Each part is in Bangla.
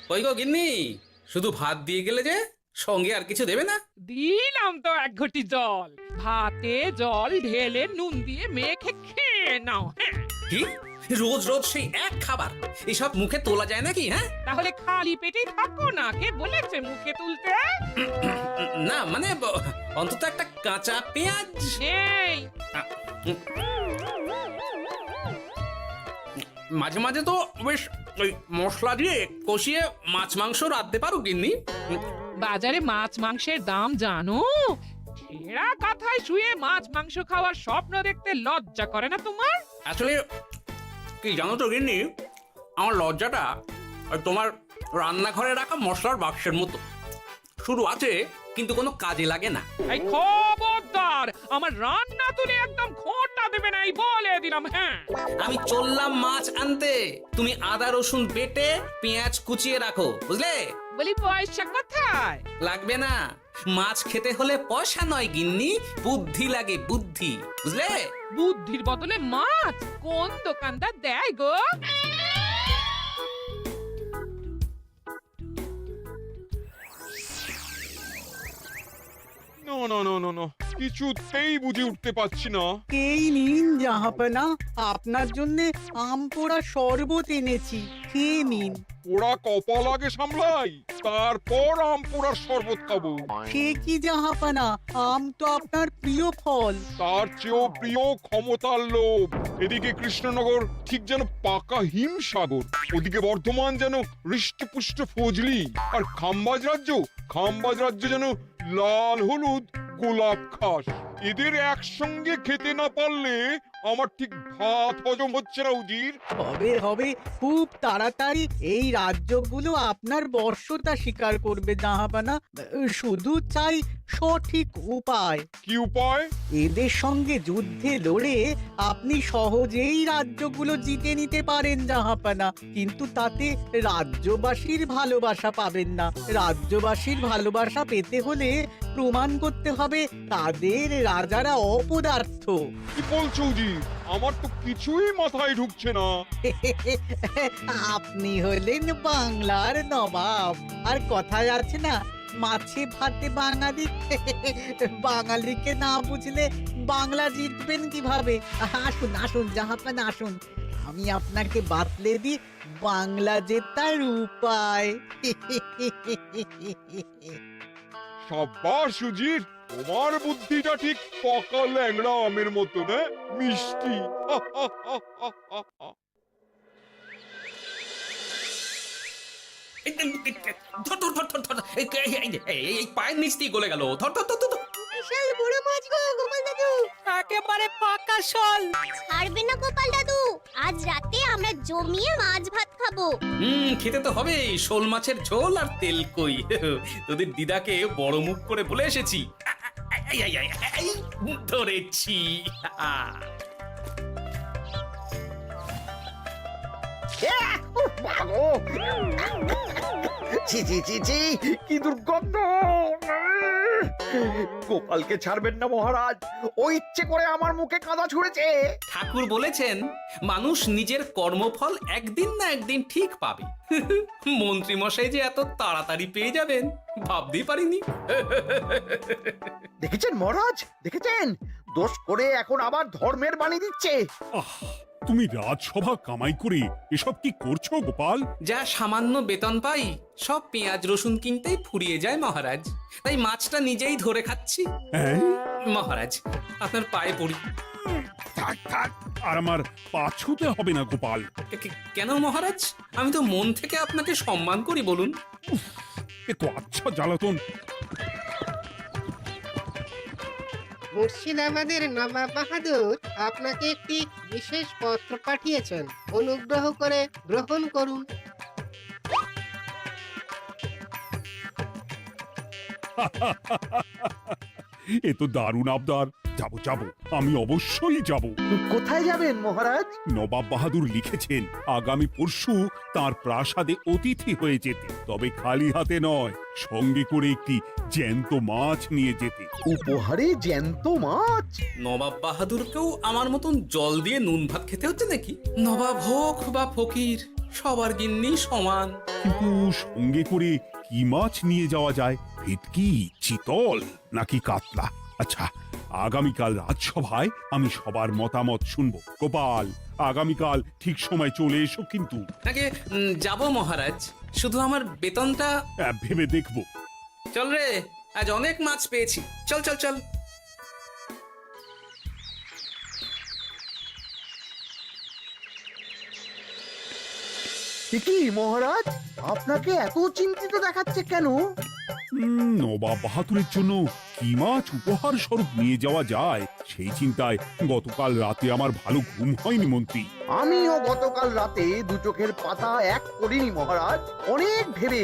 কই গো গিন্নি, শুধু ভাত দিয়ে গেলে যে, সঙ্গে আর কিছু দেবে না? দিলাম তো এক ঘটি জল। ভাতে জল ঢেলে নুন দিয়ে মেখে খেয়ে নাও। হ্যাঁ, কি রোজ রোজ সেই এক খাবার? এসব মুখে তোলা যায় নাকি? হ্যাঁ, তাহলে খালি পেটেই থাকো না, কে বলেছে মুখে তুলতে? না মানে অন্তত একটা কাঁচা পেঁয়াজ। এই মাঝে মাঝে তো বেশ ওই মশলা দিয়ে কষিয়ে মাছ মাংস রাঁধতে পারো গিন্নি। বাজারে মাছ মাংসের দাম জানো? ছেঁড়া কাঁথায় শুয়ে মাছ মাংস খাওয়ার স্বপ্ন দেখতে লজ্জা করে না তোমার? আসলে কি জানো তো গিন্নি, আমার লজ্জাটা ওই তোমার রান্নাঘরে রাখা মশলার বাক্সের মতো, শুরু আছে কিন্তু কোনো কাজে লাগে না। এই খবরদার, আমার রান্না তুলে একদম খোঁটা দেবে না, এই বলে দিলাম। হ্যাঁ, আমি চললাম মাছ আনতে, তুমি আদা রসুন বেটে পেঁয়াজ কুচিয়ে রাখো, বুঝলে? বলি পয়সা কোথায়? লাগবে না, মাছ খেতে হলে পয়সা নয় গিন্নি, বুদ্ধি লাগে, বুদ্ধি, বুঝলে? বুদ্ধির বদলে মাছ কোন দোকানদার দেয় গো? না না না না না, কিছুতেই বুঝে উঠতে পারছি না। এই নিন জাহাপনা, আপনার জন্য আম পোড়া শরবত এনেছি, খেয়ে নিন। ওরা কপাল আগে সামলাই, তারপর আম পোড়ার শরবত খাবো। সে কি জাহাপনা, আম তো আপনার প্রিয় ফল। তার চেয়েও প্রিয় ক্ষমতার লোভ। এদিকে কৃষ্ণনগর ঠিক যেন পাকা হিমসাগর, ওদিকে বর্ধমান যেন হৃষ্টপুষ্ট ফজলি, আর খাম্বাজ রাজ্য যেন লাল হলুদ গোলাপ ঘাস। এদের একসঙ্গে খেতে না পারলে আমার ঠিক ভাত হজম হচ্ছে না উজির। হবে হবে, খুব তাড়াতাড়ি এই রাজ্যগুলো আপনার বর্ষতা স্বীকার করবে জাহাপনা। শুধু চাই সঠিক উপায়। কি উপায়? এদের সঙ্গে যুদ্ধে লড়ে আপনি সহজেই রাজ্যগুলো জিতে নিতে পারেন জাহাপনা, কিন্তু তাতে রাজ্যবাসীর ভালোবাসা পাবেন না। রাজ্যবাসীর ভালোবাসা পেতে হলে প্রমাণ করতে হবে তাদের রাজারা অপদার্থ। কি বলছো উজির? আমার তো কিছুই মাথায় ঢুকছে না। আপনি হলেন বাংলার নবাব, আর কথায় আছে না, মাছে ভাতে বাঙালি। বাঙালিকে না বুঝলে বাংলা জিতবেন কিভাবে? আসুন আসুন জাহাপানা, আসুন, আমি আপনাকে বাতলে দিই বাংলা জেতার উপায়। সাব্বাস উজির, তোমার বুদ্ধিটা ঠিক পাকা ল্যাংড়া আমের মতো, না মিষ্টি। ধর ধর ধর ধর ধর, এই পায়ের নিচ দিয়ে গলে গেল, ধর ধর ধর ধর। বিশাল বড় মাছ গো গোপাল দাদু। একেবারে পাকা শোল। ছাড়বে না গোপাল দাদু, আজ রাতে আমরা জমিয়ে মাছ ভাত খাবো। খেতে তো হবে শোল মাছের ঝোল আর তেল কই। তোদের দিদাকে বড় মুখ করে বলে এসেছি, এই, এই, এই, এই, ধরেছি। ছি ছি ছি ছি, কি দুর্গন্ধ! গোপালকে ছাড়বেন না মহারাজ, ও ইচ্ছে করে আমার মুখে কাদা ছুঁড়েছে। ঠাকুর বলেছেন মানুষ নিজের কর্মফল একদিন না একদিন ঠিক পাবে। মন্ত্রী মশাই যে এত তাড়াতাড়ি পেয়ে যাবেন ভাবতেই পারিনি। দেখেছেন মহারাজ, দেখেছেন? দোষ করে এখন আবার ধর্মের বাণী দিচ্ছে। তুমি রাজসভা কামাই করে এসব কি করছো গোপাল? যা সামান্য বেতন পাই সব পেঁয়াজ রসুন কিনতেই ফুরিয়ে যায় মহারাজ, তাই মাছটা নিজেই ধরে খাচ্ছি। হ্যাঁ? মহারাজ আপনার পায়ে পড়ি। থাক থাক, আর আমার পা ছুঁতে হবে না গোপাল। কেন মহারাজ? আমি তো মন থেকে আপনাকে সম্মান করি, বলুন। এ তো আচ্ছা জ্বালাতন। মুর্শিদাবাদের নবাব বাহাদুর আপনাকে একটি বিশেষ পত্র পাঠিয়েছেন, অনুগ্রহ করে গ্রহণ করুন। এ তো দারুণ আবদার। যাবো যাবো, আমি অবশ্যই যাব। কোথায় যাবেন মহারাজ? নবাব বাহাদুর লিখেছেন আগামী পরশু তার প্রাসাদে অতিথি হয়ে যেতে, তবে খালি হাতে নয়, সঙ্গে করে একটি জ্যান্ত মাছ নিয়ে যেতে। উপহারে জ্যান্ত মাছ? নবাব বাহাদুরকেও আমার মতন জল দিয়ে নুন ভাত খেতে হচ্ছে নাকি? নবাব হোক বা ফকির, সবার গিন্নি সমান। কিন্তু সঙ্গে করে কি মাছ নিয়ে যাওয়া যায়? ভেটকি, চিতল নাকি কাতলা? আচ্ছা, আগামীকাল রাজসভায় আমি সবার মতামত শুনবো। গোপাল, আগামীকাল ঠিক সময় চলে এসো কিন্তু। আগে যাব মহারাজ, শুধু আমার বেতনটা। ভেবে দেখবো। চল রে, আজ অনেক মাছ পেয়েছি, চল চল চল। কি মহারাজ, আপনাকে এত চিন্তিত দেখাচ্ছে কেন? নবাব বাহাদুরের জন্য কি মাছ উপহার স্বরূপ নিয়ে যাওয়া যায় সেই চিন্তায় গতকাল রাতে আমার ভালো ঘুম হয়নি মন্ত্রী। আমিও গতকাল রাতে দু চোখের পাতা এক করিনি মহারাজ। অনেক ভেবে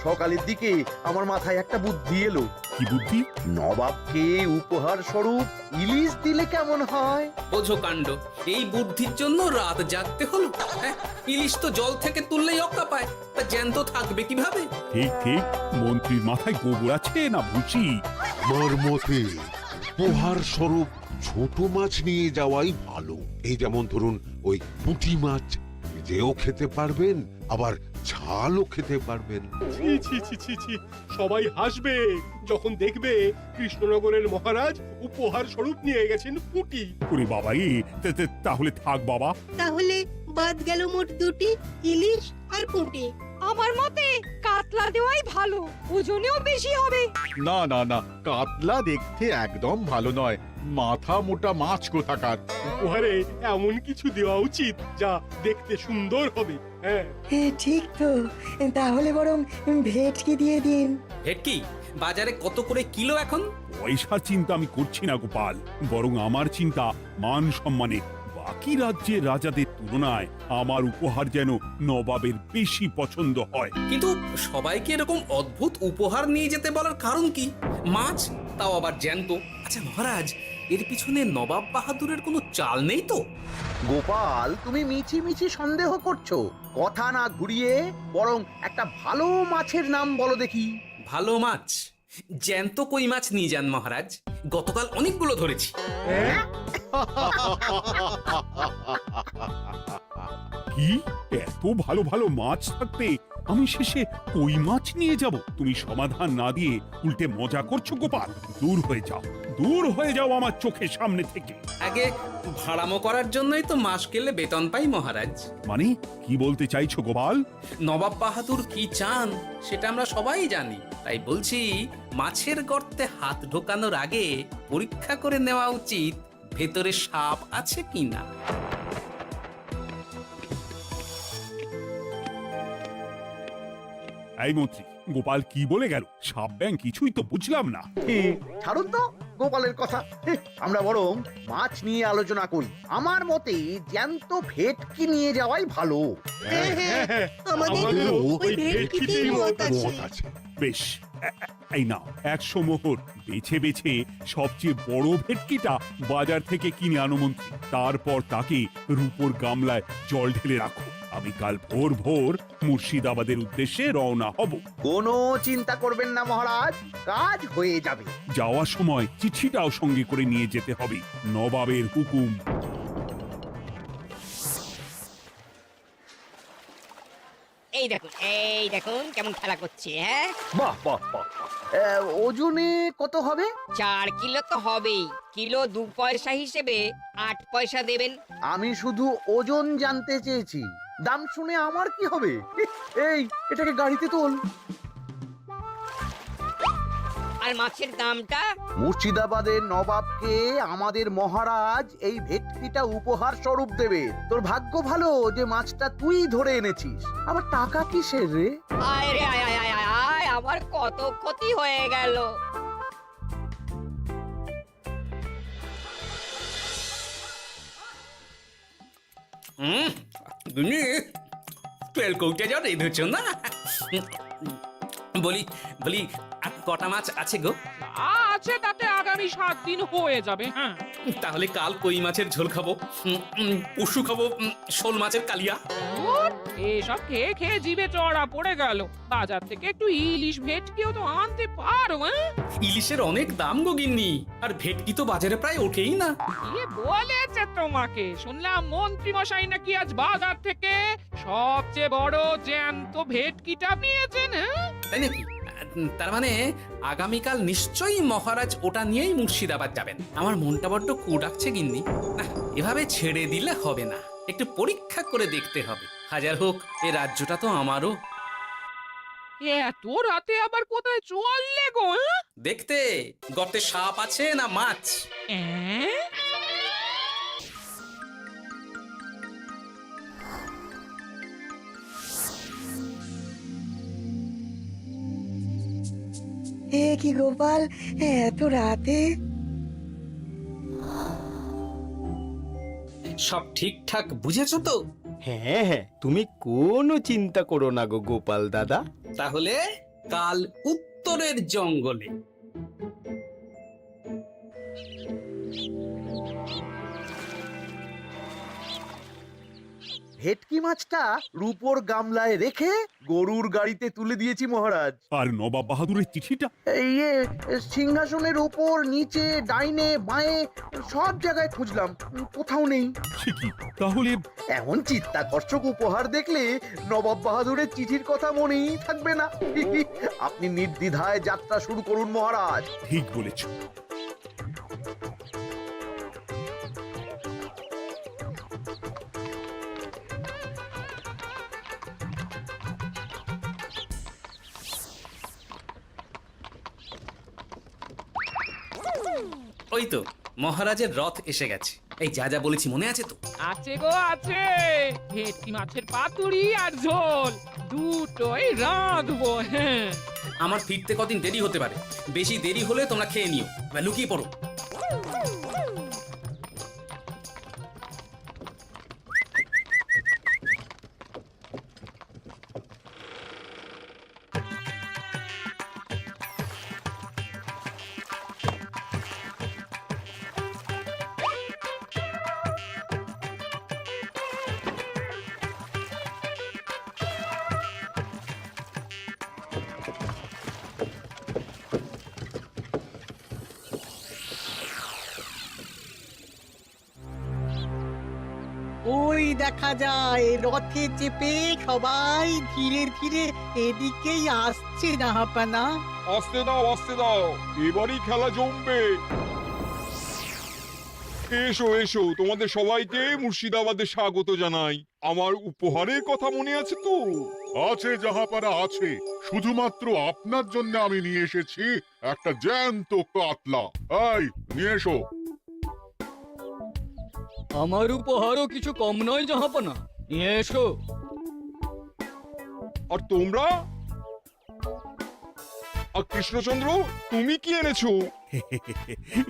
সকালের দিকে আমার মাথায় একটা বুদ্ধি এলো। কি বুদ্ধি? নবাবকে উপহার স্বরূপ ইলিশ দিলে কেমন হয়? বোঝো কাণ্ড, এই বুদ্ধির জন্য রাত জাগতে হলো। হ্যাঁ, ইলিশ তো জল থেকে তুললেই অক্কা পায়, তা জ্যান্ত থাকবে কিভাবে? ঠিক ঠিক, মন্ত্রীর মাথায় গোবর আছে না বুঝি? আমার মতে উপহার স্বরূপ ছোট মাছ নিয়ে যাওয়াই ভালো। এই যেমন ধরুন ওই পুঁটি মাছ, নিজেও খেতে পারবেন আবার ঝালও খেতে পারবেন। ছি ছি ছি ছি ছি, সবাই হাসবে যখন দেখবে কৃষ্ণনগরের মহারাজ উপহার স্বরূপ নিয়ে গেছেন পুঁটি। ওরে বাবা, তাহলে থাক বাবা। তাহলে বাদ গেল মোট দুটি, ইলিশ আর পুঁটি। আমার মতে কাতলা দেওয়াই ভালো, ওজনেও বেশি হবে। না না না, কাতলা দেখতে একদম ভালো নয়, মাথা মোটা মাছ কোথাকার। উপহারে এমন কিছু দেওয়া উচিত যা দেখতে সুন্দর হবে। হ্যাঁ, ঠিক তো, তাহলে বরং ভেটকি দিয়ে দিন। ভেটকি বাজারে কত করে কিলো এখন? পয়সার চিন্তা আমি করছি না গোপাল, বরং আমার চিন্তা মান সম্মানে। বাকি রাজ্যের রাজাদের তুলনায় আমার উপহার যেন নবাবের বেশি পছন্দ হয়। কিন্তু সবাইকে এরকম অদ্ভুত উপহার নিয়ে যেতে বলার কারণ কি? মাছ, তাও আবার জ্যান্ত। আচ্ছা মহারাজ, এর পিছনে নবাব বাহাদুরের কোনো চাল নেই তো? গোপাল, তুমি মিছি মিছি সন্দেহ করছো। কথা না ঘুরিয়ে বরং একটা ভালো মাছের নাম বলো দেখি। ভালো মাছ? জ্যান্ত কই মাছ নিয়ে যান মহারাজ, গতকাল অনেকগুলো ধরেছি। কি, এত ভালো ভালো মাছ থাকতে আমি শেষে কই মাছ নিয়ে যাব? তুমি সমাধান না দিয়ে উল্টে মজা করছো গোপাল। দূর হয়ে যাও, দূর হয়ে যাও আমার চোখের সামনে থেকে। আগে ভাড়ামো করার জন্যই তো মাস গেলে বেতন পাই মহারাজ। মানে কি বলতে চাইছো গোপাল? নবাব বাহাদুর কি চান সেটা আমরা সবাই জানি, তাই বলছি মাছের গর্তে হাত ঢোকানোর আগে পরীক্ষা করে নেওয়া উচিত ভেতরে সাপ আছে কিনা। এই মন্ত্রী, গোপাল কি বলে গেল? সাপ ব্যাং কিছুই তো বুঝলাম না। ছাড়ুন তো গোপালের কথা, আমরা বরং মাছ নিয়ে আলোচনা করি। আমার মতে জ্যান্ত ভেটকি নিয়ে যাওয়াই ভালো। আমাদেরও ওই ভেটকিতেই মত আছে। বেশ, এই নাও 100 মোহর। বেছে বেছে সবচেয়ে বড় ভেটকিটা বাজার থেকে কিনে আনো মন্ত্রী। তারপর তাকে রূপোর গামলায় জল ঢেলে রাখো। আমি কাল ভোর ভোর মুর্শিদাবাদের উদ্দেশ্যে রওনা হব। কোনো চিন্তা করবেন না মহারাজ, কাজ হয়ে যাবে। যাওয়ার সময় চিঠিটাও সঙ্গে করে নিয়ে যেতে হবে, নবাবের হুকুম। এই দেখুন কেমন খেলা করছে। হ্যাঁ, বাহ বাহ বাহ, ওজনে কত হবে? 4 কিলো তো হবেই। কিলো 2 পয়সা হিসেবে 8 পয়সা দেবেন। আমি শুধু ওজন জানতে চেয়েছি, দাম শুনে আমার কি হবে? এই, এটাকে গাড়িতে তোল। আর মাছের দামটা? মুর্শিদাবাদের নবাবকে আমাদের মহারাজ এই ভেটকিটা উপহার স্বরূপ দেবে। তোর ভাগ্য ভালো যে মাছটা তুই ধরে এনেছিস। আবার টাকা কিসের রে? আয় রে আয় আয় আয় আয় আয়, আমার কত ক্ষতি হয়ে গেল। গুনি তেল কৌটে যাও রেঁধেছ না? বলি বলি আর কটা মাছ আছে গো? আছে তাতে আগামী 7 দিন হয়ে যাবে। হ্যাঁ, তাহলে কাল কই মাছের ঝোল খাবো, পশু খাবো শোল মাছের কালিয়া। ও ধুর, এসব খেয়ে খেয়ে জিভে চড়া পড়ে গেল। বাজার থেকে একটু ইলিশ ভেটকিও তো আনতে পারো। ইলিশের অনেক দাম গো গিন্নি, আর ভেটকি তো বাজারে প্রায় ওঠেই না। কে বলেছে তোমাকে? শুনলাম মন্ত্রী মশাই নাকি আজ বাজার থেকে সবচেয়ে বড় জ্যান্ত ভেটকিটা পেয়েছেন। তাই নাকি? তার মানে আগামীকাল নিশ্চয়ই মহারাজ ওটা নিয়েই মুর্শিদাবাদ যাবেন। আমার মনটা বড্ড কু ডাকছে গিন্নি। না, এভাবে ছেড়ে দিলে হবে না, একটু পরীক্ষা করে দেখতে হবে। হাজার হোক, এ রাজ্যটা তো আমারও। এত রাতে আবার কোথায় চললে গো? দেখতে গর্তে সাপ আছে না মাছ। এ কি গোপাল, এত রাতে? সব ঠিকঠাক বুঝেছো তো? হ্যাঁ হ্যাঁ, তুমি কোনো চিন্তা করো না গো গোপাল দাদা। তাহলে কাল উত্তরের জঙ্গলে। ভেটকি মাছটা রূপোর গামলায় রেখে গরুর গাড়িতে তুলে দিয়েছি মহারাজ। আর নবাব বাহাদুরের চিঠিটা? ইয়ে, সিংহাসনের ওপর, নিচে, ডাইনে, বাঁয়ে সব জায়গায় খুঁজলাম, কোথাও নেই। সে কি তাহলে? এমন চিত্তাকর্ষক উপহার দেখলে নবাব বাহাদুরের চিঠির কথা মনেই থাকবে না। আপনি নির্দ্বিধায় যাত্রা শুরু করুন মহারাজ। ঠিক বলেছো। ওই তো মহারাজের রথ এসে গেছে। এই যা যা বলেছি মনে আছে তো? আছে গো আছে। ভেটকি মাছের পাতুরি আর ঝোল দুটোই রাঁধবো। হ্যাঁ, আমার ফিরতে কদিন দেরি হতে পারে, বেশি দেরি হলে তোমরা খেয়ে নিও, এবার লুকিয়ে পড়ো। ওই দেখা যায় রথে চেপে সবাই ধীরে ধীরে এদিকেই আসছে জাহাপানা। আসতে দাও, আসতে দাও, এবারই খেলা জমবে। এসো এসো, তোমাদের সবাইকে মুর্শিদাবাদে স্বাগত জানাই। আমার উপহারের কথা মনে আছে তো? আছে জাহাপানা আছে, শুধুমাত্র আপনার জন্য আমি নিয়ে এসেছি একটা জ্যান্ত কাতলা। এই নিয়ে এসো। আমার উপহারও কিছু কম নয় জাহাপানা, নিয়ে এসো। আর তোমরা? আর কৃষ্ণচন্দ্র, তুমি কি এনেছো?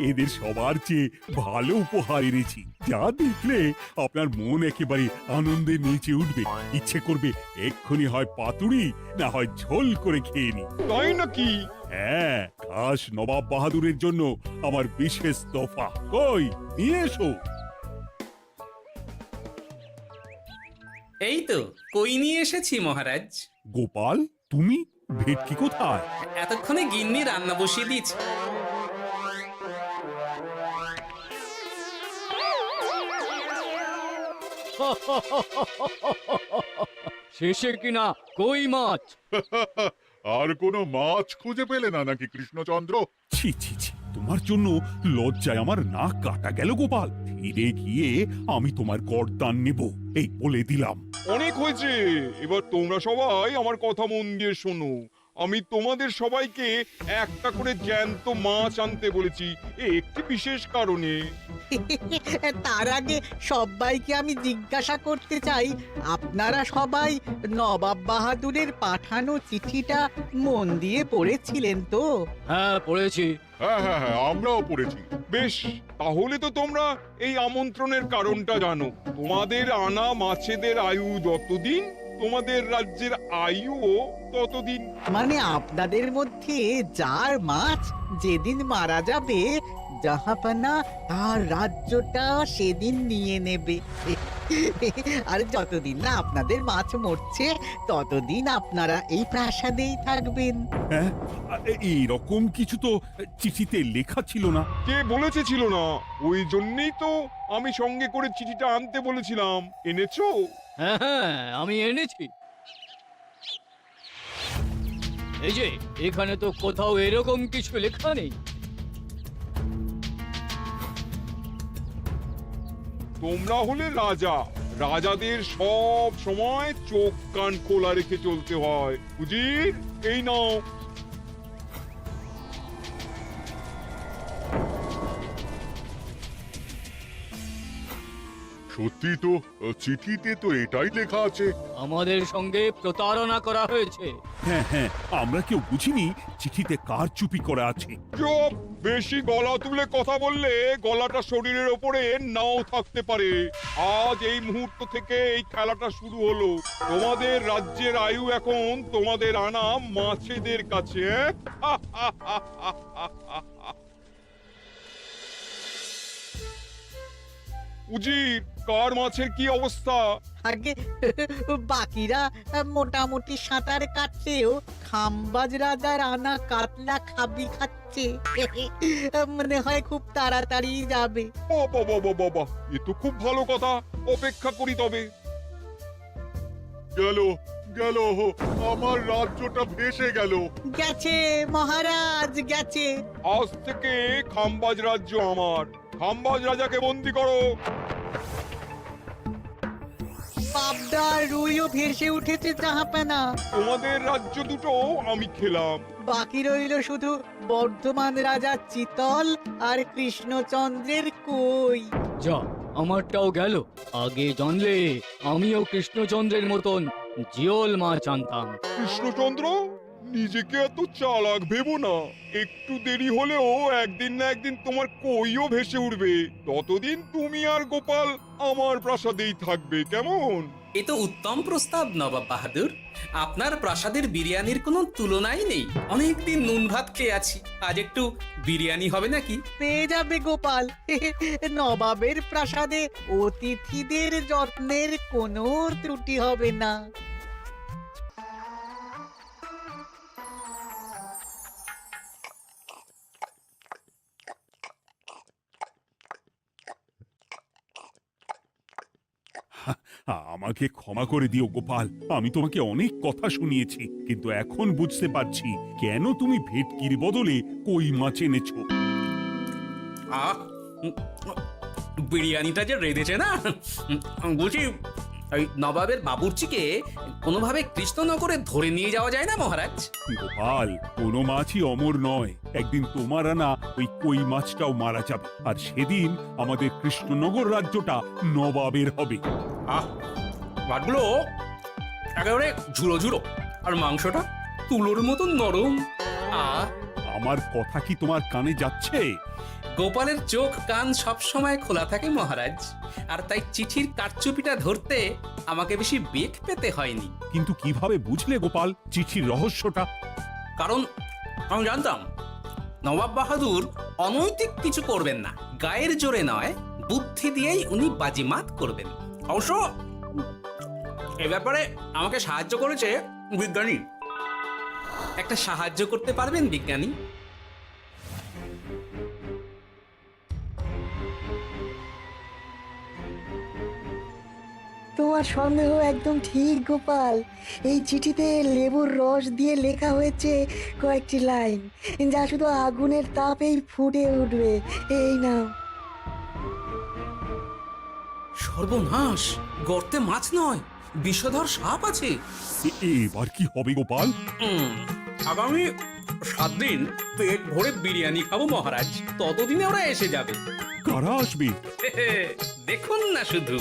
এদের সবার চেয়ে ভালো উপহার এনেছি, যা দেখলে আপনার মন একেবারে আনন্দে নেচে উঠবে। ইচ্ছে করবে এক্ষুনি হয় পাতুরি না হয় ঝোল করে খেয়ে নি। তাই নাকি? হ্যাঁ, খাস নবাব বাহাদুরের জন্য আমার বিশেষ তোফা। কই, নিয়ে এসো। এই তো কই নিয়ে এসেছি মহারাজ। গোপাল, তুমি? ভেটকি কোথায়? এতক্ষণে গিন্নি রান্না বসিয়ে দিয়েছে। শেষে কিনা কই মাছ? আর কোনো মাছ খুঁজে পেলে না নাকি কৃষ্ণচন্দ্র? ছি ছি ছি, তোমার জন্য লজ্জায় আমার নাক কাটা গেল গোপাল। ফিরে গিয়ে আমি তোমার গর্দান নেব, এই বলে দিলাম। অনেক হয়েছে, এবার তোমরা সবাই আমার কথা মন দিয়ে শোনো। আমি তোমাদের সবাইকে একটা করে জ্যান্ত মাছ আনতে বলেছি, একটি বিশেষ কারণে। তার আগে সবাইকে আমি জিজ্ঞাসা করতে চাই, আপনারা সবাই নবাব বাহাদুরের পাঠানো চিঠিটা মন দিয়ে পড়েছিলেন তো? হ্যাঁ পড়েছি। হ্যাঁ হ্যাঁ হ্যাঁ, আমরাও পড়েছি। বেশ, তাহলে তো তোমরা এই আমন্ত্রণের কারণটা জানো। তোমাদের আনা মাছেদের আয়ু যতদিন, তোমাদের রাজ্যের আয়ুও ততদিন। মানে আপনাদের মধ্যে যার মাছ যেদিন মারা যাবে, জাহাপানা তার রাজ্যটা সেদিন নিয়ে নেবে। আর যতদিন না আপনাদের মাছ মরছে ততদিন আপনারা এই প্রাসাদেই থাকবেন। হ্যাঁ, এইরকম কিছু তো চিঠিতে লেখা ছিল না। কে বলেছে ছিল না? ওই জন্যই তো আমি সঙ্গে করে চিঠিটা আনতে বলেছিলাম। এনেছো? হ্যাঁ হ্যাঁ, আমি এনেছি। এই যে এখানে তো কোথাও এরকম কিছু লেখা নেই। তোমরা হলে রাজা, রাজাদের সব সময় চোখ কান খোলা রেখে চলতে হয়। উজির, এই নাও। সত্যি তো, চিঠিতে তো এটাই লেখা আছে। আমাদের সঙ্গে প্রতারণা করা হয়েছে। হ্যাঁ হ্যাঁ, আমরা কেউ বুঝিনি চিঠিতে কার চুপি করা আছে। চুপ! বেশি গলা তুলে কথা বললে গলাটা শরীরের ওপরে নাও থাকতে পারে। আজ এই মুহূর্ত থেকে এই খেলাটা শুরু হলো। তোমাদের রাজ্যের আয়ু এখন তোমাদের আনা মাছেদের কাছে। উজির, কার মাছের কি অবস্থা? আগে বাকিরা মোটামুটি সাঁতার কাটছেও খাম্বাজ রাজার আনা কাতলা খাবি খাচ্ছে। মনে হয় খুব তাড়াতাড়ি যাবে। বাবা বাবা বাবা, এ তো খুব ভালো কথা। অপেক্ষা করি তবে। গেল গেল, আমার রাজ্যটা ভেসে গেল। গেছে মহারাজ, গেছে। আজ থেকে খাম্বাজ রাজ্য আমার। খাম্বাজ রাজাকে বন্দি করো। পাবদা রুইও ভেসে উঠেছে জাহাপানা। তোমাদের রাজ্য দুটো আমি খেলাম। বাকি রইল শুধু বর্ধমান রাজা চিতল আর কৃষ্ণচন্দ্রের কই। যা, আমারটাও গেল। আগে জানলে আমিও কৃষ্ণচন্দ্রের মতন জিওল মাছ আনতাম। কৃষ্ণচন্দ্র, নিজেকে এত চালাক ভেবো না। একটু দেরি হলেও একদিন না একদিন তোমার কইও ভেসে উঠবে। ততদিন তুমি আর গোপাল আমার প্রাসাদেই থাকবে, কেমন? এ তো উত্তম প্রস্তাব নবাব বাহাদুর। আপনার প্রাসাদের বিরিয়ানির কোনো তুলনাই নেই। অনেকদিন নুন ভাত খেয়ে আছি, আজ একটু বিরিয়ানি হবে নাকি? পেয়ে যাবে গোপাল। নবাবের প্রাসাদে অতিথিদের যত্নের কোনো ত্রুটি হবে না। আমাকে ক্ষমা করে দিও গোপাল, আমি তোমাকে অনেক কথা শুনিয়েছি, কিন্তু এখন বুঝতে পারছি কেন তুমি ভেটকির বদলে কই মাছ এনেছো। আহ, বিরিয়ানিটা যে রেঁধেছে না, বুঝি ওই নবাবের বাবুর্চিকে কোনোভাবে কৃষ্ণনগরে ধরে নিয়ে যাওয়া যায় না মহারাজ? গোপাল, কোনো মাছই অমর নয়। একদিন তোমার আনা ওই কই মাছটাও মারা যাবে, আর সেদিন আমাদের কৃষ্ণনগর রাজ্যটা নবাবের হবে। আহ, ভাতগুলো একেবারে ঝুড়ো ঝুড়ো, আর মাংসটা তুলোর মতন নরম। আহ, আমার কথা কি তোমার কানে যাচ্ছে? গোপালের চোখ কান সব সময় খোলা থাকে মহারাজ, আর তাই চিঠির কারচুপিটা ধরতে আমাকে বেশি বেগ পেতে হয়নি। কিন্তু কিভাবে বুঝলে গোপাল চিঠির রহস্যটা? কারণ আমি জানতাম নবাব বাহাদুর অনৈতিক কিছু করবেন না। গায়ের জোরে নয়, বুদ্ধি দিয়েই উনি বাজিমাত করবেন। অবশ্য এ ব্যাপারে আমাকে সাহায্য করেছে বিজ্ঞানী। একটা সাহায্য করতে পারবেন বিজ্ঞানী? তোমার সন্দেহ একদম ঠিক গোপাল। এই চিঠিতে লেবুর রস দিয়ে লেখা হয়েছে কয়েকটি লাইন, যা শুধু আগুনের তাপেই ফুটে উঠবে। এই নাও। সর্বনাশ! গর্তে মাছ নয়, বিষধর সাপ আছে। এবার কি হবে গোপাল? আগামী 7 দিন পেট ভরে বিরিয়ানি খাবো মহারাজ। ততদিনে ওরা এসে যাবে। কারা আসবে? দেখুন না শুধু।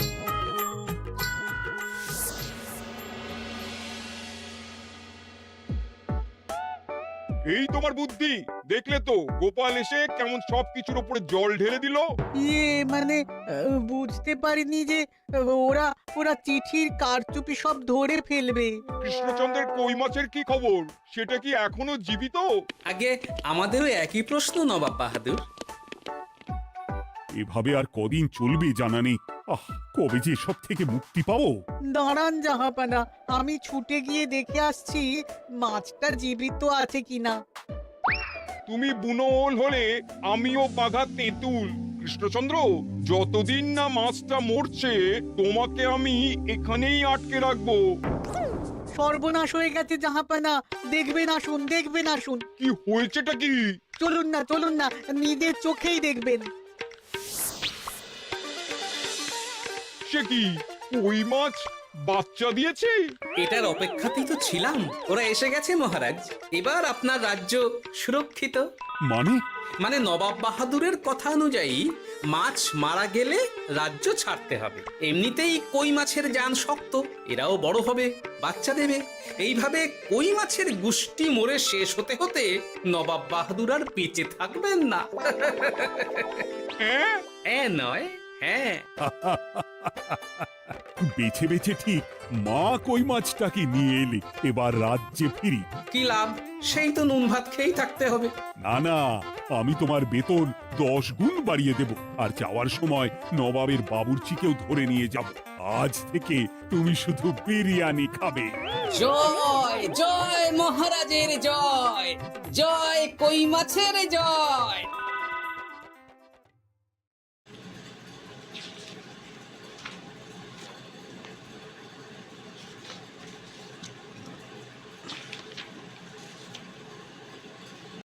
এই তোমার বুদ্ধি, দেখলে তো গোপাল এসে কেমন সবকিছুর উপরে জল ঢেলে দিল। মানে বুঝতে পারিনি যে ওরা ওরা চিঠির কারচুপি সব ধরে ফেলবে। কৃষ্ণচন্দ্রের কই মাছের কি খবর? সেটা কি এখনো জীবিত? আগে আমাদেরও একই প্রশ্ন নবাব বাহাদুর। এভাবে আর কদিন চলবে জানা নেই। কবে যে সব থেকে মুক্তি পাবো। দাঁড়ান জাহাপানা, আমি ছুটে গিয়ে দেখে আসছি মাছটা জীবিত আছে কিনা। তুমি বুনোল হলে আমিও বাঘা তেঁতুল। কৃষ্ণচন্দ্র, যতদিন না মাছটা মরছে তোমাকে আমি এখানেই আটকে রাখবো। সর্বনাশ হয়ে গেছে জাহাপানা, দেখবেন আসুন, দেখবেন আসুন। কি হয়েছেটা কি? চলুন না, নিজের চোখেই দেখবেন। সে কি, ওই মাছ বাচ্চা দিয়েছে? এটার অপেক্ষাতেই তো ছিলাম। ওরা এসে গেছে মহারাজ, এবার আপনার রাজ্য সুরক্ষিত। মানে নবাব বাহাদুরের কথা অনুযায়ী মাছ মারা গেলে রাজ্য ছাড়তে হবে। এমনিতেই কই মাছের জান শক্ত, এরাও বড় হবে, বাচ্চা দেবে। এইভাবে কই মাছের গুষ্টি মরে শেষ হতে হতে নবাব বাহাদুর আর বেঁচে থাকবেন না। নয়, হ্যাঁ। বেছে বেছে ঠিক মা কই মাছটাকে নিয়ে এলে, এবার রাজ্যে ফিরি। কি লাভ, সেই তো নুন ভাত খেয়েই থাকতে হবে। না, আমি তোমার বেতন 10 গুণ বাড়িয়ে দেব, আর যাওয়ার সময় নবাবের বাবুর্চিকেও ধরে নিয়ে যাব। আজ থেকে তুমি শুধু বিরিয়ানি খাবে। জয় জয় মহারাজের জয়, জয় কই মাছের জয়।